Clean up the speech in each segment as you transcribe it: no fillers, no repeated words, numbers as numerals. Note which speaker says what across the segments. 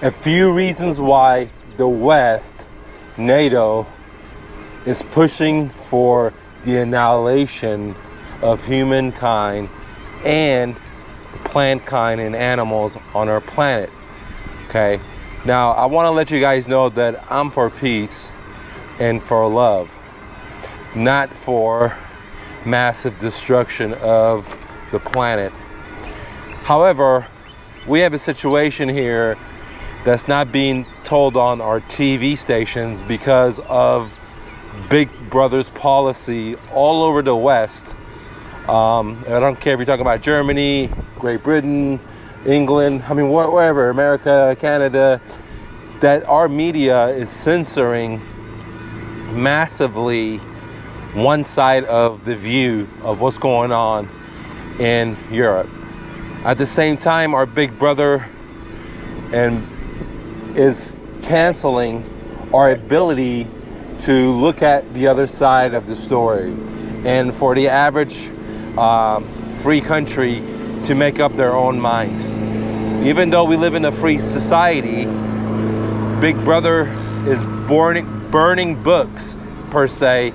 Speaker 1: a few reasons why the West, NATO, is pushing for the annihilation of humankind and plant kind and animals on our planet. Okay, now I want to let you guys know that I'm for peace and for love, not for massive destruction of the planet. However, we have a situation here that's not being told on our TV stations because of Big Brother's policy all over the West. I don't care if you're talking about Germany, Great Britain, England, I mean, wherever, America, Canada, that our media is censoring massively one side of the view of what's going on in Europe. At the same time, our Big Brother is canceling our ability to look at the other side of the story, and for the average free country to make up their own mind. Even though we live in a free society, Big Brother is burning books, per se,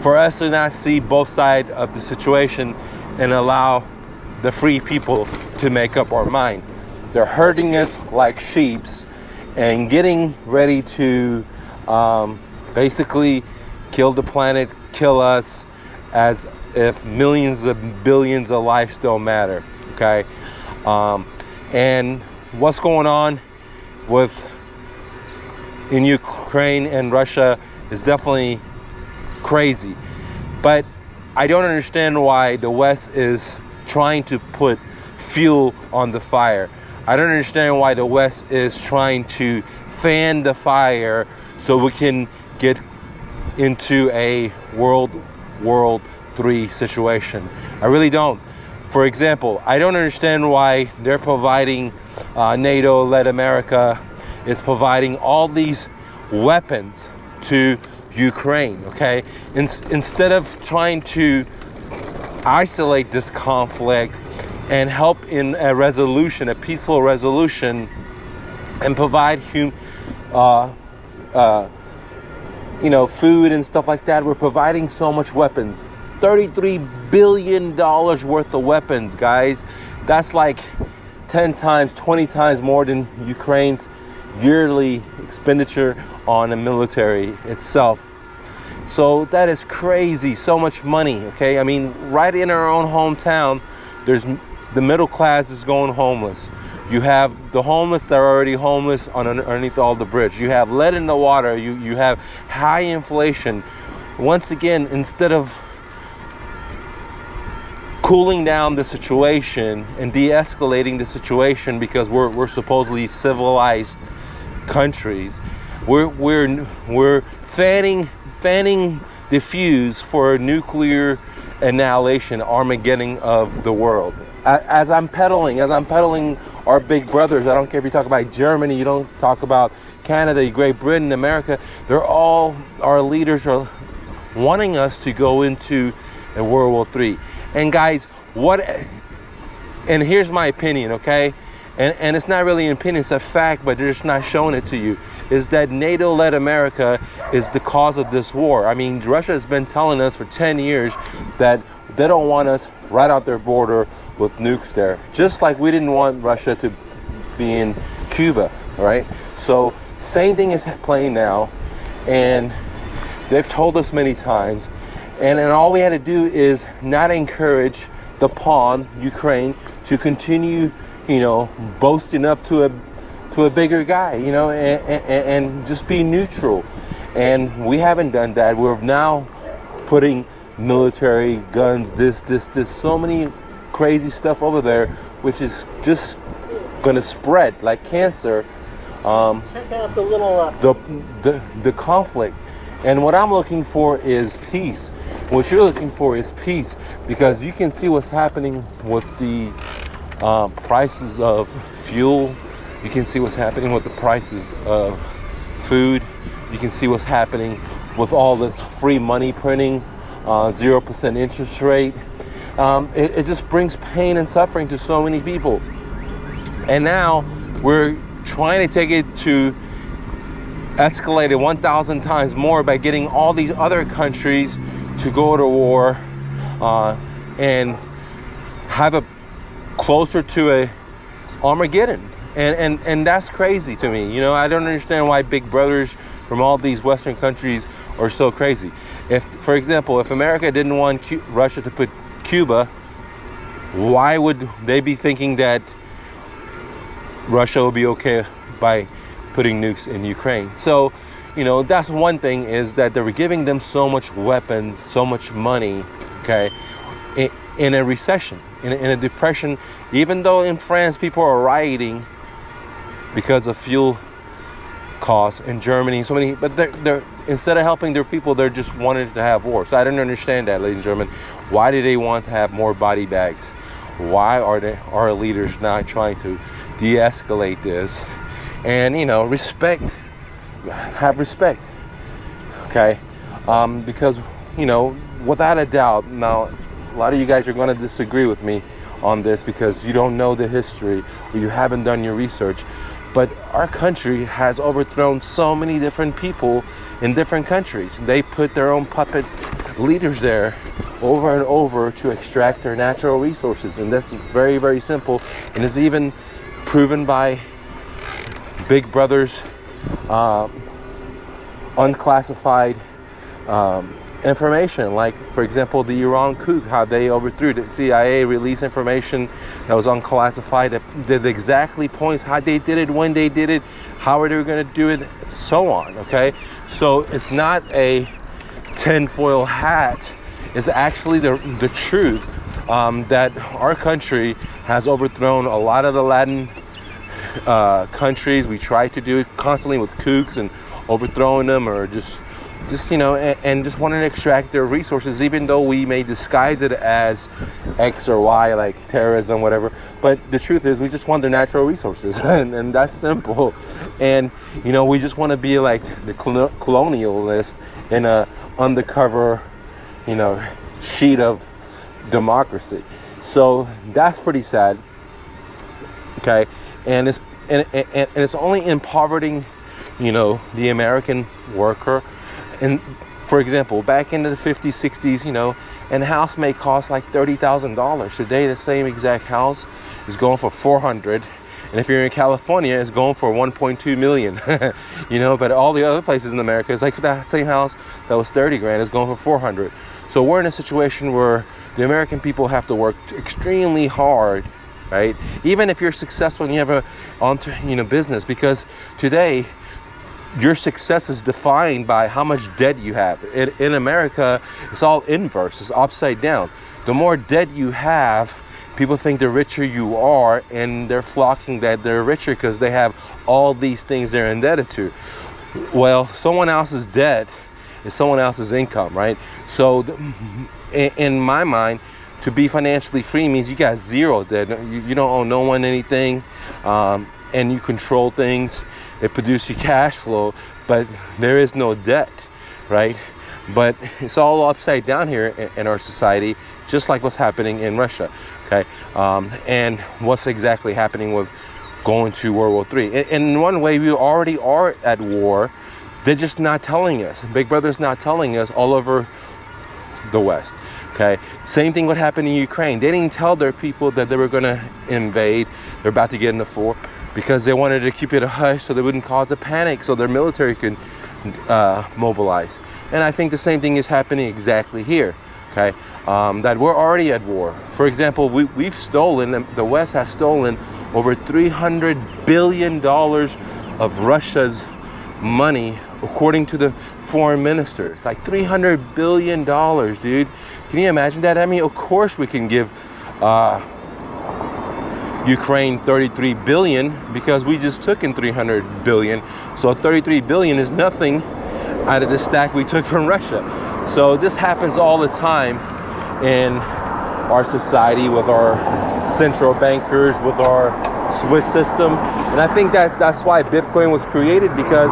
Speaker 1: for us to not see both sides of the situation and allow the free people to make up our mind. They're herding us like sheeps and getting ready to basically kill the planet, kill us, as if millions of billions of lives still matter. Okay, and what's going on in Ukraine and Russia is definitely crazy, but I don't understand why the West is trying to put fuel on the fire. I don't understand why the West is trying to fan the fire so we can get into a World War III situation. I really don't. For example, I don't understand why they're providing, NATO-led America is providing all these weapons to Ukraine, okay? Instead of trying to isolate this conflict and help in a resolution, a peaceful resolution, and provide food and stuff like that, we're providing so much weapons. $33 billion worth of weapons, guys. That's like 10 times, 20 times more than Ukraine's yearly expenditure on the military itself. So that is crazy, so much money, okay? I mean, right in our own hometown, there's the middle class is going homeless. You have the homeless that are already homeless underneath all the bridge. You have lead in the water. You have high inflation. Once again, instead of cooling down the situation and de-escalating the situation, because we're supposedly civilized countries, we're fanning the fuse for a nuclear annihilation, Armageddon of the world. As I'm peddling our big brothers, I don't care if you talk about Germany, you don't talk about Canada, Great Britain, America, they're all, our leaders are wanting us to go into a World War III. And guys, and here's my opinion, okay? And it's not really an opinion, it's a fact, but they're just not showing it to you, is that NATO-led America is the cause of this war. I mean, Russia has been telling us for 10 years that they don't want us right out their border with nukes there. Just like we didn't want Russia to be in Cuba, right? So, same thing is playing now, and they've told us many times, and all we had to do is not encourage the pawn, Ukraine, to continue, boasting up to a bigger guy, and just be neutral. And we haven't done that. We're now putting military guns, this, so many crazy stuff over there, which is just gonna spread like cancer.
Speaker 2: Check out the little
Speaker 1: the conflict. And what I'm looking for is peace. What you're looking for is peace, because you can see what's happening with the prices of fuel. You can see what's happening with the prices of food. You can see what's happening with all this free money printing, 0% interest rate. It just brings pain and suffering to so many people. And now we're trying to take it to escalate it 1,000 times more by getting all these other countries to go to war and have a closer to a Armageddon. And that's crazy to me. You know, I don't understand why big brothers from all these Western countries are so crazy. If, for example, if America didn't want Russia to put Cuba, why would they be thinking that Russia will be okay by putting nukes in Ukraine? So, you know, that's one thing, is that they were giving them so much weapons, so much money, okay, in a recession, in a depression. Even though in France people are rioting because of fuel costs, in Germany, so many, but they're instead of helping their people, they're just wanted to have war. So I don't understand that, ladies and gentlemen. Why do they want to have more body bags? Why are our leaders not trying to de-escalate this? And, you know, have respect, okay? Because, you know, without a doubt, now a lot of you guys are going to disagree with me on this because you don't know the history or you haven't done your research, but our country has overthrown so many different people in different countries. They put their own puppet leaders there over and over to extract their natural resources, and that's very, very simple, and is even proven by Big Brother's unclassified information. Like, for example, the Iran coup, how they overthrew the CIA, released information that was unclassified, that exactly points how they did it, when they did it, how are they going to do it, so on. Okay, so it's not a tinfoil hat. It's actually the truth, that our country has overthrown a lot of the Latin countries. We try to do it constantly with coups and overthrowing them, or just you know, and just wanting to extract their resources, even though we may disguise it as X or Y, like terrorism, whatever. But the truth is, we just want their natural resources, and that's simple. And, you know, we just want to be like the colonialist in a undercover, you know, sheet of democracy. So that's pretty sad. Okay, and it's only impoverishing, you know, the American worker. And for example, back into the 50s, 60s, you know, and a house may cost like $30,000. Today, the same exact house is going for $400,000. And if you're in California, it's going for $1.2 million. You know, but all the other places in America, it's like that same house that was $30,000 is going for $400,000. So we're in a situation where the American people have to work extremely hard, right? Even if you're successful and you have a business, because today your success is defined by how much debt you have. In America, it's all inverse. It's upside down. The more debt you have, people think the richer you are, and they're flocking that they're richer because they have all these things they're indebted to. Well, someone else's debt is someone else's income, right? So in my mind, to be financially free means you got zero debt. You don't owe no one anything, and you control things. It produces cash flow, but there is no debt, right? But it's all upside down here in our society, just like what's happening in Russia, okay? And what's exactly happening with going to World War III. In one way, we already are at war. They're just not telling us. Big Brother's not telling us all over the West, okay? Same thing would happen in Ukraine. They didn't tell their people that they were going to invade. They're about to get into war, because they wanted to keep it a hush so they wouldn't cause a panic, so their military could mobilize. And I think the same thing is happening exactly here, okay? That we're already at war. For example, we've stolen, the West has stolen over $300 billion of Russia's money, according to the foreign minister. Like $300 billion, dude. Can you imagine that? I mean, of course we can give Ukraine 33 billion, because we just took in 300 billion. So 33 billion is nothing out of the stack we took from Russia. So this happens all the time in our society, with our central bankers, with our Swiss system. And I think that's why Bitcoin was created, because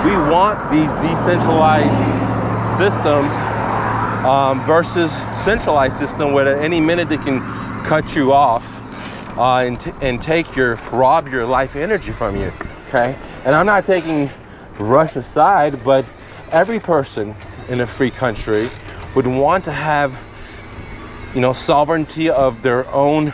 Speaker 1: we want these decentralized systems versus centralized system, where at any minute they can cut you off and rob your life energy from you. okay? And I'm not taking Russia side, but every person in a free country would want to have, you know, sovereignty of their own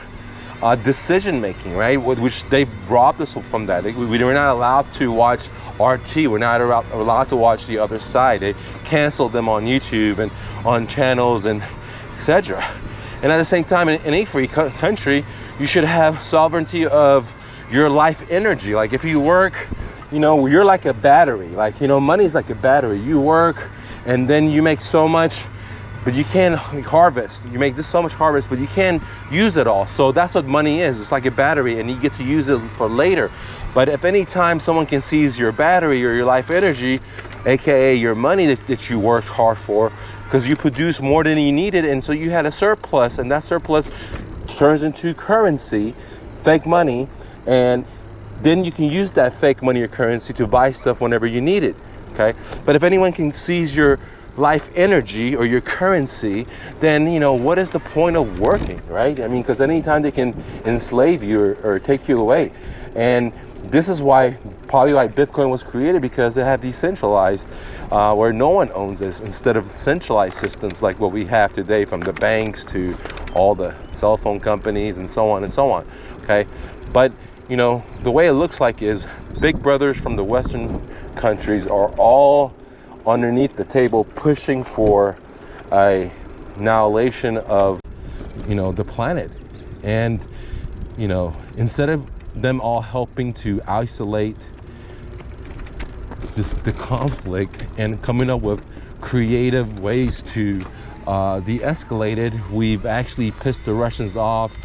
Speaker 1: decision making, right? Which they robbed us from that. We're not allowed to watch RT. We're not allowed to watch the other side. They canceled them on YouTube and on channels and etc. And at the same time, in any free country, you should have sovereignty of your life energy. Like if you work, you know, you're like a battery. Like, you know, money's like a battery. You work and then you make so much, but you can't harvest. You make this so much harvest, but you can't use it all. So that's what money is. It's like a battery, and you get to use it for later. But if any time someone can seize your battery or your life energy, aka your money that you worked hard for, because you produced more than you needed, and so you had a surplus, and that surplus turns into currency, fake money, and then you can use that fake money or currency to buy stuff whenever you need it, okay? But if anyone can seize your life energy or your currency, then, you know, what is the point of working, right? I mean, because anytime they can enslave you or take you away. And this is why, probably why Bitcoin was created, because they have decentralized, where no one owns this, instead of centralized systems like what we have today, from the banks to all the cell phone companies and so on and so on, okay? But, you know, the way it looks like is big brothers from the Western countries are all underneath the table pushing for a annihilation of, you know, the planet. And, you know, instead of them all helping to isolate the conflict and coming up with creative ways to de-escalate it, we've actually pissed the Russians off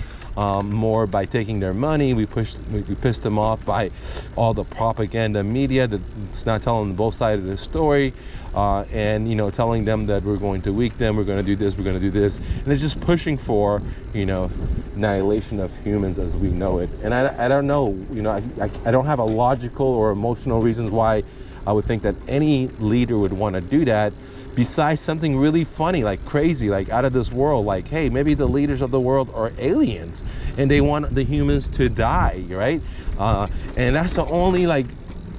Speaker 1: more by taking their money. We pissed them off by all the propaganda media that's not telling both sides of the story, and, you know, telling them that we're going to weaken them, we're going to do this, we're going to do this, and it's just pushing for, you know, annihilation of humans as we know it. And I don't know, you know, I don't have a logical or emotional reasons why I would think that any leader would want to do that, besides something really funny, like crazy, like out of this world, like, hey, maybe the leaders of the world are aliens and they want the humans to die, right? And that's the only like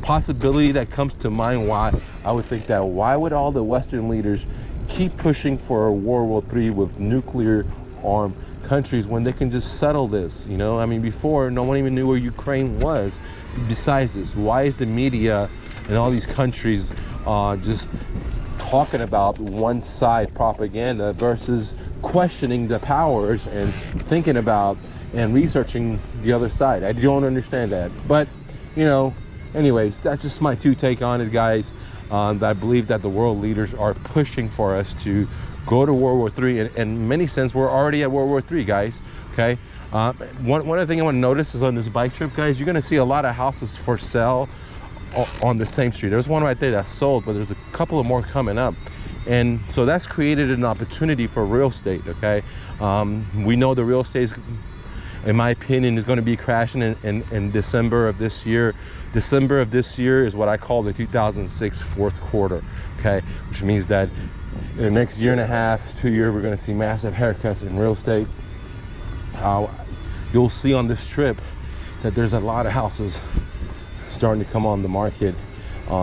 Speaker 1: possibility that comes to mind why I would think that. Why would all the Western leaders keep pushing for a World War III with nuclear armed countries when they can just settle this? You know, I mean, before no one even knew where Ukraine was. Besides this, why is the media and all these countries just talking about one side propaganda versus questioning the powers and thinking about and researching the other side? I don't understand that. But, you know, anyways, that's just my take on it, guys. That I believe that the world leaders are pushing for us to go to World War III. And in many sense, we're already at World War III, guys, okay? One other thing I want to notice is on this bike trip, guys, you're going to see a lot of houses for sale on the same street. There's one right there that's sold, but there's a couple of more coming up, and so that's created an opportunity for real estate, okay? We know the real estate, in my opinion, is going to be crashing in December of this year. December of this year is what I call the 2006 fourth quarter, okay? Which means that in the next year and a half, 2 years, we're going to see massive haircuts in real estate. You'll see on this trip that there's a lot of houses starting to come on the market,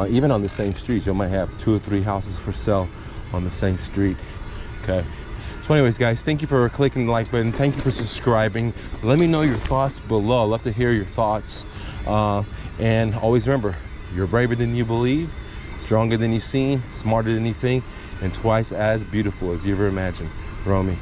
Speaker 1: even on the same streets. You might have 2 or 3 houses for sale on the same street, okay? So anyways, guys, thank you for clicking the like button. Thank you for subscribing. Let me know your thoughts below. I'd love to hear your thoughts, and always remember, you're braver than you believe, stronger than you've seen, smarter than you think, and twice as beautiful as you ever imagined. Romy.